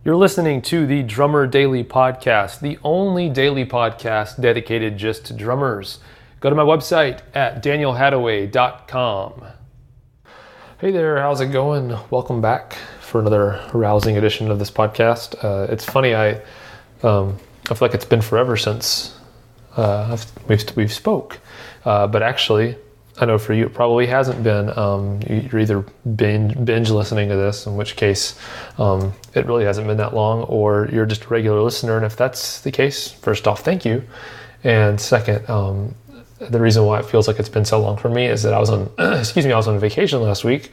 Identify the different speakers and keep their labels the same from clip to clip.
Speaker 1: You're listening to the Drummer Daily Podcast, the only daily podcast dedicated just to drummers. Go to my website at danielhadaway.com. Hey there, how's it going? Welcome back for another rousing edition of this podcast. It's funny, I feel like it's been forever since we've spoke, but actually, I know for you it probably hasn't been. You're either binge listening to this, in which case it really hasn't been that long, or you're just a regular listener. And if that's the case, first off, thank you. And second, the reason why it feels like it's been so long for me is that I was on I was on vacation last week,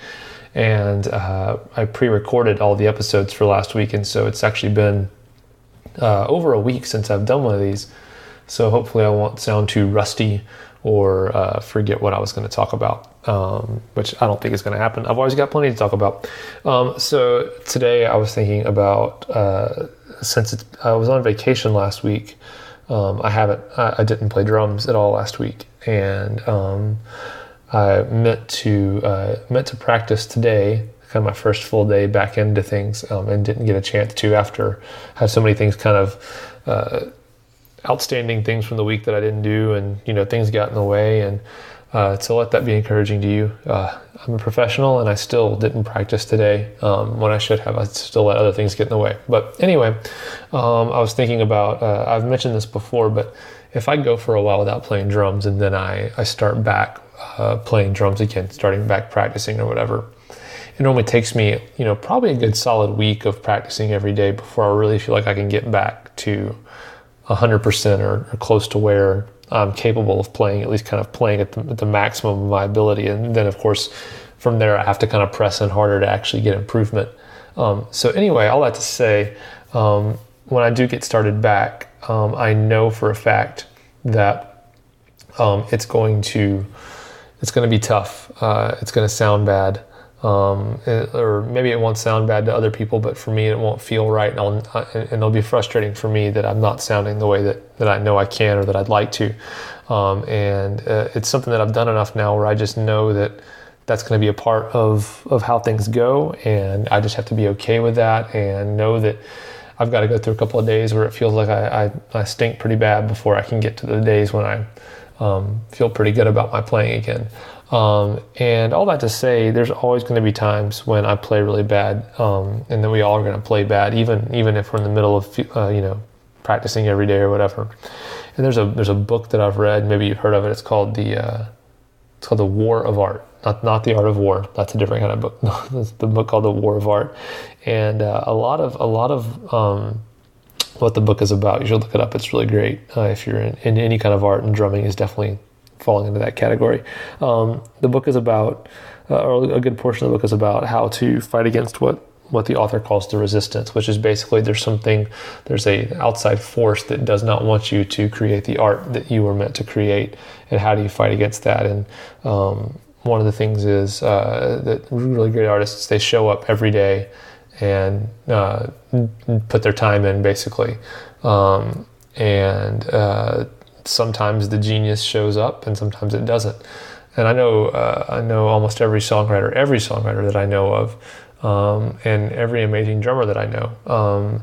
Speaker 1: and I pre-recorded all the episodes for last week, and so it's actually been over a week since I've done one of these. So hopefully I won't sound too rusty or forget what I was going to talk about, which I don't think is going to happen. I've always got plenty to talk about. So today I was thinking about, since I was on vacation last week, I didn't play drums at all last week, and I meant to practice today, kind of my first full day back into things, and didn't get a chance to after I had so many things kind of outstanding things from the week that I didn't do, and things got in the way, and to let that be encouraging to you. I'm a professional, and I still didn't practice today when I should have. I still let other things get in the way. But anyway, I was thinking about, I've mentioned this before, but if I go for a while without playing drums and then I start back playing drums again, starting back practicing or whatever, it normally takes me probably a good solid week of practicing every day before I really feel like I can get back to 100% or close to where I'm capable of playing, at least kind of playing at the maximum of my ability. And then, of course, from there, I have to kind of press in harder to actually get improvement. So anyway, all that to say, when I do get started back, I know for a fact that it's going to be tough. It's going to sound bad. Or maybe it won't sound bad to other people, but for me it won't feel right, and it'll be frustrating for me that I'm not sounding the way that I know I can or that I'd like to. And it's something that I've done enough now where I just know that that's going to be a part of how things go, and I just have to be okay with that and know that I've got to go through a couple of days where it feels like I stink pretty bad before I can get to the days when I feel pretty good about my playing again. And all that to say, there's always going to be times when I play really bad, and then we all are going to play bad, even if we're in the middle of practicing every day or whatever. And there's a book that I've read, maybe you've heard of it. It's called The War of Art, not The Art of War. That's a different kind of book. No, it's the book called The War of Art, and a lot of what the book is about, you should look it up. It's really great. If you're in any kind of art, and drumming is definitely falling into that category. The book is about, or a good portion of the book is about how to fight against what the author calls the resistance, which is basically there's a outside force that does not want you to create the art that you were meant to create, and how do you fight against that? And one of the things is that really great artists, they show up every day and put their time in, basically. Sometimes the genius shows up, and sometimes it doesn't. And I know almost every songwriter that I know of, and every amazing drummer that I know.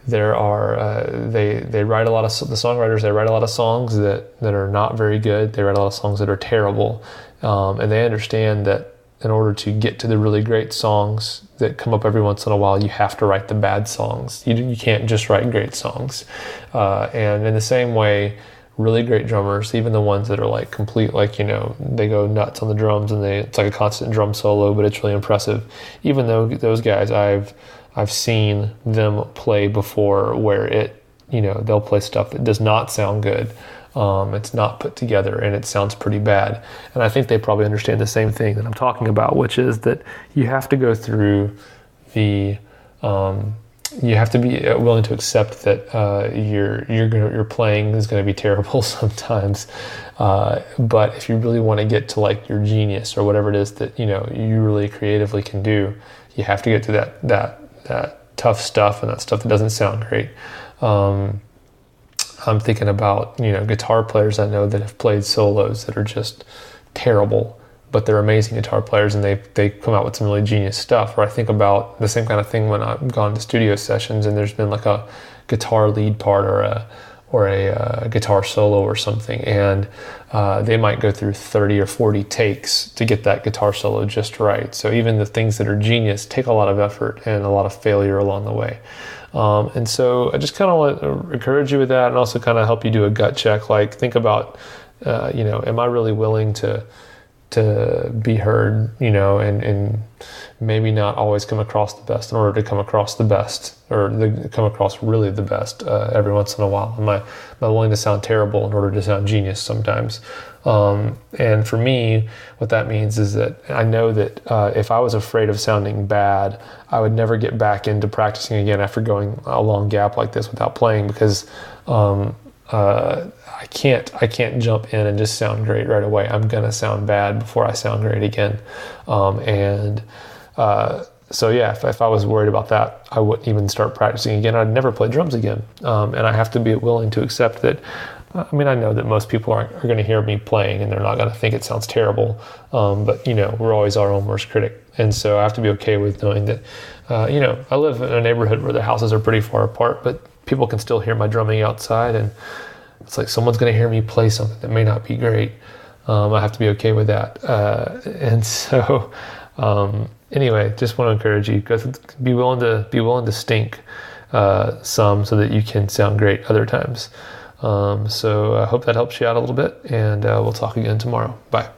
Speaker 1: They write a lot of the songwriters. They write a lot of songs that are not very good. They write a lot of songs that are terrible, and they understand that in order to get to the really great songs that come up every once in a while, you have to write the bad songs. You can't just write great songs. And in the same way, really great drummers, even the ones that are like complete, they go nuts on the drums and it's like a constant drum solo, but it's really impressive. Even though those guys, I've seen them play before where they'll play stuff that does not sound good. It's not put together and it sounds pretty bad. And I think they probably understand the same thing that I'm talking about, which is that you have to go through you have to be willing to accept that your playing is going to be terrible sometimes. But if you really want to get to like your genius or whatever it is that you really creatively can do, you have to get to that tough stuff and that stuff that doesn't sound great. I'm thinking about guitar players I know that have played solos that are just terrible, but they're amazing guitar players, and they come out with some really genius stuff. Or I think about the same kind of thing when I've gone to studio sessions and there's been like a guitar lead part or a guitar solo or something, and they might go through 30 or 40 takes to get that guitar solo just right. So even the things that are genius take a lot of effort and a lot of failure along the way. And so I just kind of want to encourage you with that, and also kind of help you do a gut check. Like, think about, am I really willing to be heard, and maybe not always come across the best in order to come across the best, or come across really the best every once in a while. Am I willing to sound terrible in order to sound genius sometimes? And for me, what that means is that I know that if I was afraid of sounding bad, I would never get back into practicing again after going a long gap like this without playing, because I can't jump in and just sound great right away. I'm gonna sound bad before I sound great again. So yeah, if I was worried about that, I wouldn't even start practicing again. I'd never play drums again. And I have to be willing to accept that. I know that most people are going to hear me playing and they're not going to think it sounds terrible. But we're always our own worst critic. And so I have to be okay with knowing that, I live in a neighborhood where the houses are pretty far apart, but people can still hear my drumming outside. And it's like someone's going to hear me play something that may not be great. I have to be okay with that. And so, anyway, just want to encourage you, guys, be willing to stink some so that you can sound great other times. So I hope that helps you out a little bit, and we'll talk again tomorrow. Bye.